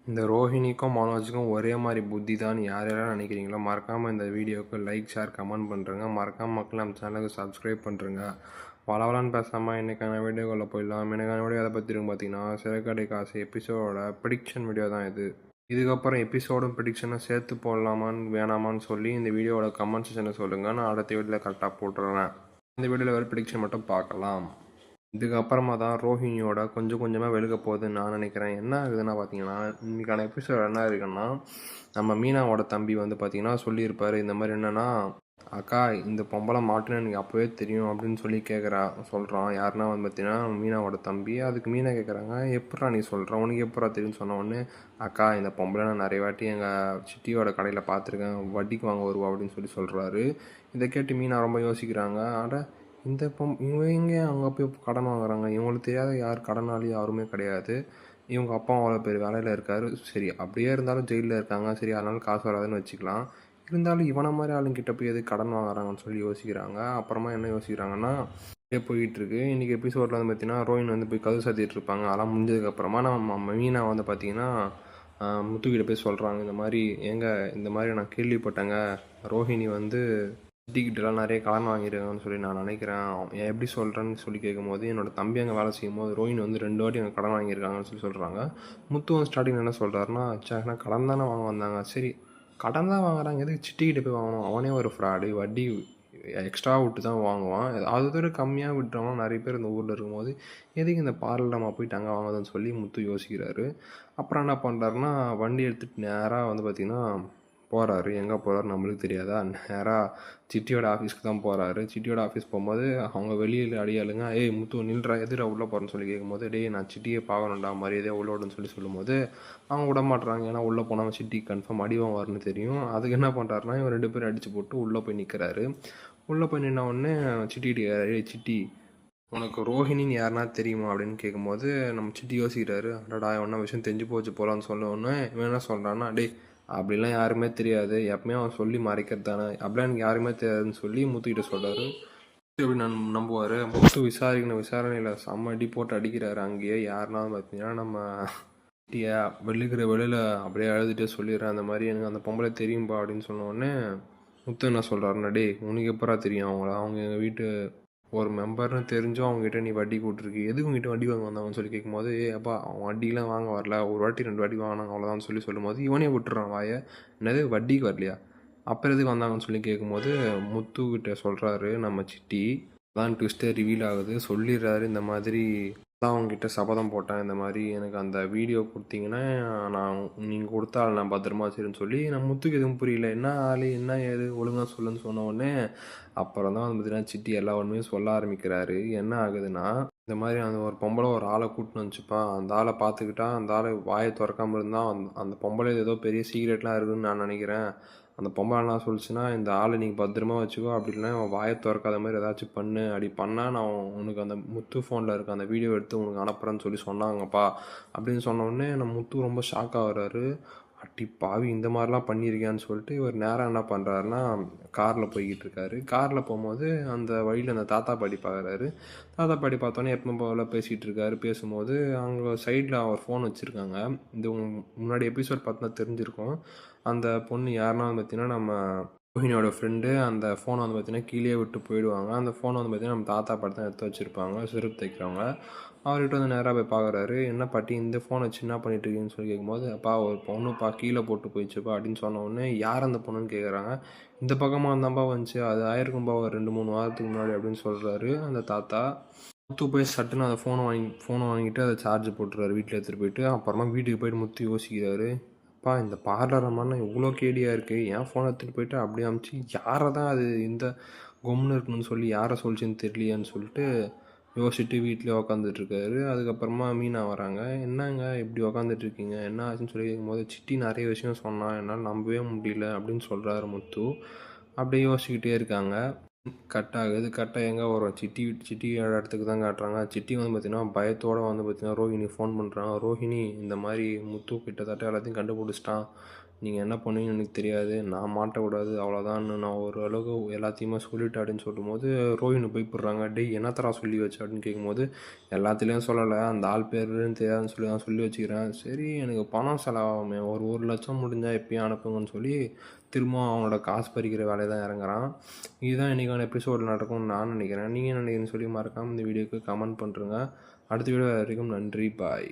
இந்த ரோஹிணிக்கும் மனோஜுக்கும் ஒரே மாதிரி புத்தி தான் யார் யாரெல்லாம் நினைக்கிறீங்களோ மறக்காமல் இந்த வீடியோவுக்கு லைக் ஷேர் கமெண்ட் பண்ணுறேங்க. மறக்காமல் மக்கள் நம்ம சேனலுக்கு சப்ஸ்கிரைப் பண்ணுறேங்க. வளவலான்னு பேசாமல் இன்றைக்கான வீடியோக்குள்ளே போயிடலாம். எனக்கான வீடியோ எதை பற்றி பார்த்தீங்கன்னா சிறகடை காசு எபிசோடோட ப்ரிடிக்ஷன் வீடியோ தான் இது. இதுக்கப்புறம் எபிசோடும் ப்ரிடிக்ஷனும் சேர்த்து போடலாமான்னு வேணாமான்னு சொல்லி இந்த வீடியோவோட கமெண்ட் செக்ஷனில் சொல்லுங்கள். நான் அடுத்த வீடியோவில் கரெக்டாக போட்டுறேன். இந்த வீடியோவில் வேறு ப்ரிடிக்ஷன் மட்டும் பார்க்கலாம். இதுக்கப்புறமா தான் ரோஹிணியோட கொஞ்சம் கொஞ்சமாக வெளுக்க போகுதுன்னு நான் நினைக்கிறேன். என்ன ஆகுதுன்னா பார்த்தீங்கன்னா, இன்றைக்கான எபிசோட் என்ன இருக்குன்னா, நம்ம மீனாவோட தம்பி வந்து பார்த்தீங்கன்னா சொல்லியிருப்பார். இந்த மாதிரி என்னென்னா, அக்கா இந்த பொம்பளை மாட்டுன்னு எனக்கு அப்போவே தெரியும் அப்படின்னு சொல்லி சொல்கிறான். யாருன்னா வந்து பார்த்தீங்கன்னா மீனாவோட தம்பி. அதுக்கு மீனா கேட்குறாங்க, எப்படா நீ சொல்கிற, உனக்கு எப்படா தெரியும்னு சொன்ன உடனே, அக்கா இந்த பொம்பளை நான் நிறைய வாட்டி எங்கள் சிட்டியோட கடையில் பார்த்துருக்கேன், வட்டிக்கு வாங்க வருவா அப்படின்னு சொல்கிறாரு. இதை கேட்டு மீனா ரொம்ப யோசிக்கிறாங்க. இந்த இவங்க அங்கே போய் கடன் வாங்குறாங்க, இவங்களுக்கு தெரியாத யார் கடனாளி யாருமே கிடையாது. இவங்க அப்பா அவ்வளோ பேர் வேலையில் இருக்கார். சரி அப்படியே இருந்தாலும் ஜெயிலில் இருக்காங்க, சரி அதனால காசு வராதுன்னு வச்சுக்கலாம். இருந்தாலும் இவனை மாதிரி ஆளுங்கிட்ட போய் எது கடன் வாங்குறாங்கன்னு சொல்லி யோசிக்கிறாங்க. அப்புறமா என்ன யோசிக்கிறாங்கன்னா, அப்படியே போயிட்டுருக்கு. இன்றைக்கி எபிசோடில் வந்து பார்த்திங்கன்னா ரோஹின் வந்து போய் கதவு சாத்திட்டு இருப்பாங்க. அதெல்லாம் முடிஞ்சதுக்கப்புறமா நம்ம மீனா வந்து பார்த்திங்கன்னா முத்துக்கிட்ட போய் சொல்கிறாங்க, இந்த மாதிரி இந்த மாதிரி நான் கேள்விப்பட்டேங்க, ரோஹிணி வந்து சிட்டிக்கிட்டலாம் நிறைய கடன் வாங்கியிருக்காங்கன்னு சொல்லி நான் நினைக்கிறேன். எப்படி சொல்கிறேன்னு சொல்லி கேட்கும்போது, என்னோட தம்பி அங்கே வேலை செய்யும்போது ரோஹின் வந்து 2 வாட்டி அங்கே கடன் வாங்கியிருக்காங்கன்னு சொல்லி சொல்கிறாங்க. முத்து வந்து ஸ்டார்டிங் என்ன சொல்கிறாருன்னா, ஆனால் கடன் தானே வாங்க வந்தாங்க, சரி கடன் தான் வாங்குறாங்க, எதுக்கு சிட்டிக்கிட்ட போய் வாங்கணும், அவனே ஒரு ஃப்ராடு, வட்டி எக்ஸ்ட்ரா விட்டு தான் வாங்குவான், அது தவிர கம்மியாக விட்டுறவங்க நிறைய பேர் இந்த ஊரில் இருக்கும்போது எதுக்கு இந்த பார்லர் நம்ம போயிட்டு அங்கே வாங்குதுன்னு சொல்லி முத்து யோசிக்கிறாரு. அப்புறம் என்ன பண்ணுறாருன்னா, வண்டி எடுத்துகிட்டு நேராக வந்து பார்த்திங்கன்னா போகிறாரு. எங்கே போகிறாரு நம்மளுக்கு தெரியாதா, நேராக சிட்டியோட ஆஃபீஸ்க்கு தான் போகிறாரு. சிட்டியோட ஆஃபீஸ் போகும்போது அவங்க வெளியில் அடியாளுங்க, ஏய் முத்து நில்றா, எதிராக உள்ளே போகிறேன்னு சொல்லி கேட்கும்போது, டேய் நான் சிட்டியை பார்க்கணுண்டா, மரியாதையாக உள்ள விடுன்னு சொல்லும்போது அவங்க விட மாட்டுறாங்க. ஏன்னா உள்ளே போனால் சிட்டி கன்ஃபார்ம் அடி வாங்குவார்னு தெரியும். அதுக்கு என்ன பண்ணுறாருனா, இவன் 2 பேரும் அடித்து போட்டு உள்ளே போய் நிற்கிறாரு. உள்ளே போய் நின்ன உடனே சிட்டி உனக்கு ரோஹிணின்னு யாருன்னா தெரியுமா அப்படின்னு கேட்கும்போது நம்ம சிட்டி யோசிக்கிறாரு. அடடா ஒன்றா விஷயம் தெரிஞ்சு போச்சு போகலான்னு சொல்ல ஒன்று இவன் என்ன சொல்கிறான்னா, டே அப்படிலாம் யாருமே தெரியாது, எப்பவுமே அவன் சொல்லி மறைக்கிறது தானே, அப்படிலாம் எனக்கு யாருமே தெரியாதுன்னு சொல்லி முத்துக்கிட்ட சொல்கிறாரு. எப்படி நம்புவார். முத்து விசாரணையில் செம்ம அடி போட்டு அடிக்கிறாரு. அங்கேயே யாருன்னா பார்த்தீங்கன்னா நம்ம சிட்டியை வெளியில் அப்படியே அழுதுகிட்டே சொல்லிடுறேன், அந்த மாதிரி எனக்கு அந்த பொம்பளை தெரியும்பா அப்படின்னு சொன்ன உடனே முத்து என்ன சொல்கிறாருன்னா, டே உனக்கு எப்பரா தெரியும் அவங்க எங்கள் வீட்டு ஒரு மெம்பர்னு தெரிஞ்சும் அவங்ககிட்ட நீ வட்டி கூட்டிருக்கு, எதுக்கு உங்ககிட்ட வட்டி வாங்க வந்தாங்கன்னு சொல்லி கேட்கும்போது, அப்பா அவன் வட்டிலாம் வாங்க வரல, ஒரு வாட்டி 2 வாட்டி வாங்கினாங்க அவ்வளோதான் சொல்லும்போது இவனே விட்டுறான் வாயை. என்னது வட்டிக்கு வரலையா, அப்புறம் எதுக்கு வந்தாங்கன்னு சொல்லி கேட்கும்போது முத்துக்கிட்ட சொல்கிறாரு நம்ம சிட்டி. தான் ட்விஸ்டே ரிவீல் ஆகுது. சொல்லிடுறாரு, இந்த மாதிரி தான் அவங்ககிட்ட சபதம் போட்டேன், இந்த மாதிரி எனக்கு அந்த வீடியோ கொடுத்தீங்கன்னா நான் நீங்கள் கொடுத்தால் நான் பத்திரமா வச்சுருன்னு சொல்லி. நம்ம முத்துக்கு எதுவும் புரியல, என்ன ஆள் என்ன ஏது ஒழுங்காக சொல்லுன்னு சொன்ன உடனே அப்புறம் தான் வந்து பார்த்தீங்கன்னா சிட்டி எல்லா உண்மையும் சொல்ல ஆரம்பிக்கிறாரு. என்ன ஆகுதுன்னா, இந்த மாதிரி அந்த ஒரு பொம்பளை ஒரு ஆளை கூட்டின்னு வந்துச்சுப்பா, அந்த ஆளை பார்த்துக்கிட்டா அந்த ஆளை வாயை திறக்காமல் இருந்தால் அந்த பொம்பளை ஏதோ பெரிய சீக்ரெட்லாம் இருக்குதுன்னு நான் நினைக்கிறேன். அந்த பொம்பளை என்ன சொல்லிச்சுன்னா, இந்த ஆளை நீங்கள் பத்திரமா வச்சுக்கோ, அப்படி இல்லைன்னா வாயை திறக்காத மாதிரி ஏதாச்சும் பண்ணு, அப்படி பண்ணால் நான் உனக்கு அந்த முத்து ஃபோனில் இருக்க அந்த வீடியோ எடுத்து உனக்கு அனுப்புகிறேன்னு சொல்லி சொன்னாங்கப்பா அப்படின்னு சொன்ன உடனே நம்ம முத்து ரொம்ப ஷாக் ஆகுறாரு. அட்டி பாவி இந்த மாதிரிலாம் பண்ணியிருக்கியான்னு சொல்லிட்டு இவர் நேராக என்ன பண்ணுறாருன்னா, காரில் போய்கிட்டு இருக்காரு. காரில் போகும்போது அந்த வழியில் அந்த தாத்தா பாட்டி பார்க்குறாரு. தாத்தா பாட்டி பார்த்தோன்னே எப்பவும் போல் பேசிகிட்டு இருக்காரு. பேசும்போது அங்கே சைடில் அவர் ஃபோன் வச்சுருக்காங்க. இது முன்னாடி எபிசோட் பார்த்தா தெரிஞ்சிருக்கும். அந்த பொண்ணு யாருன்னா வந்து பார்த்தீங்கன்னா நம்ம ரோஹினியோட ஃப்ரெண்டு. அந்த ஃபோனை வந்து பார்த்தீங்கன்னா கீழே விட்டு போயிடுவாங்க. அந்த ஃபோனை வந்து பார்த்தீங்கன்னா நம்ம தாத்தா பாட்டி தான் எடுத்து வச்சுருப்பாங்க, செருப்பு தைக்கிறவங்க. அவர்கிட்ட வந்து நேராக போய் பார்க்குறாரு. என்ன பாட்டி இந்த ஃபோனை வச்சு என்ன பண்ணிட்டு இருக்கீங்கன்னு சொல்லி கேட்கும்போது, அப்பா ஒரு பொண்ணுப்பா கீழே போட்டு போயிடுச்சுப்பா அப்படின்னு சொன்ன உடனே, யார் அந்த பொண்ணுன்னு கேட்குறாங்க. இந்த பக்கமாக இருந்தாப்பா வந்துச்சு, அது ஆயிருக்கும்பா ஒரு 2-3 வாரத்துக்கு முன்னாடி அப்படின்னு சொல்கிறாரு அந்த தாத்தா. முத்து போய் சட்டுன்னு அந்த ஃபோனை வாங்கிட்டு அதை சார்ஜ் போட்டுறாரு, வீட்டில் எடுத்துகிட்டு போயிட்டு. அப்புறமா வீட்டுக்கு போயிட்டு முத்து யோசிக்கிறாரு, அப்பா இந்த பார்லர் அம்மானா இவ்வளோ கேடியாக இருக்குது, என் ஃபோனை எடுத்துகிட்டு போயிட்டு அப்படியே அமுச்சு யாரை தான் அது இந்த கொம்னு இருக்கணும்னு சொல்லி யாரை சொல்லிச்சுன்னு தெரியலையான்னு சொல்லிட்டு யோசிச்சுட்டு வீட்டிலே உக்காந்துட்ருக்காரு. அதுக்கப்புறமா மீனா வராங்க. என்னங்க இப்படி உக்காந்துட்ருக்கீங்க, என்ன ஆச்சுன்னு சொல்லி கேட்கும்போது, சிட்டி நிறைய விஷயம் சொன்னான், என்னால் நம்பவே முடியல அப்படின்னு சொல்கிறாரு முத்து. அப்படியே யோசிச்சுக்கிட்டே இருக்காங்க. கட் ஆகுது. கட் ஆகி எங்கே வரும், சிட்டியோட இடத்துக்கு தான் காட்டுறாங்க. சிட்டி வந்து பார்த்திங்கன்னா பயத்தோடு வந்து பார்த்திங்கன்னா ரோஹிணி ஃபோன் பண்ணுறாங்க. ரோஹிணி இந்த மாதிரி முத்து கிட்டத்தட்ட எல்லாத்தையும் கண்டுபிடிச்சிட்டான், நீங்கள் என்ன பண்ணுவீங்கன்னு எனக்கு தெரியாது, நான் மாட்டக்கூடாது அவ்வளோதான்னு நான் ஓரளவுக்கு எல்லாத்தையுமே சொல்லிட்டேன் அப்படின்னு சொல்லும்போது ரோஹிணி பயப்படுறாங்க. டேய் என்னத்தரா சொல்லி வச்சு அப்படின்னு கேட்கும்போது எல்லாத்துலேயும் சொல்லலை, அந்த ஆள் பேருன்னு தெரியாதுன்னு சொல்லி தான் சொல்லி வச்சுக்கிறேன். சரி எனக்கு பணம் செலவாகுமே, ஒரு 1,00,000 முடிஞ்சால் எப்பயும் அனுப்புங்கன்னு சொல்லி திரும்பவும் அவனோட காசு பறிக்கிற வேலையை தான் இறங்குறான். இதுதான் இன்றைக்கான எபிசோடில் நடக்கும்னு நான் நினைக்கிறேன். நீங்கள் என்ன நினைக்கிறீங்கன்னு சொல்லி மறக்காமல் இந்த வீடியோக்கு கமெண்ட் பண்ணுறேங்க. அடுத்த வீடியோ வரைக்கும் நன்றி, பாய்.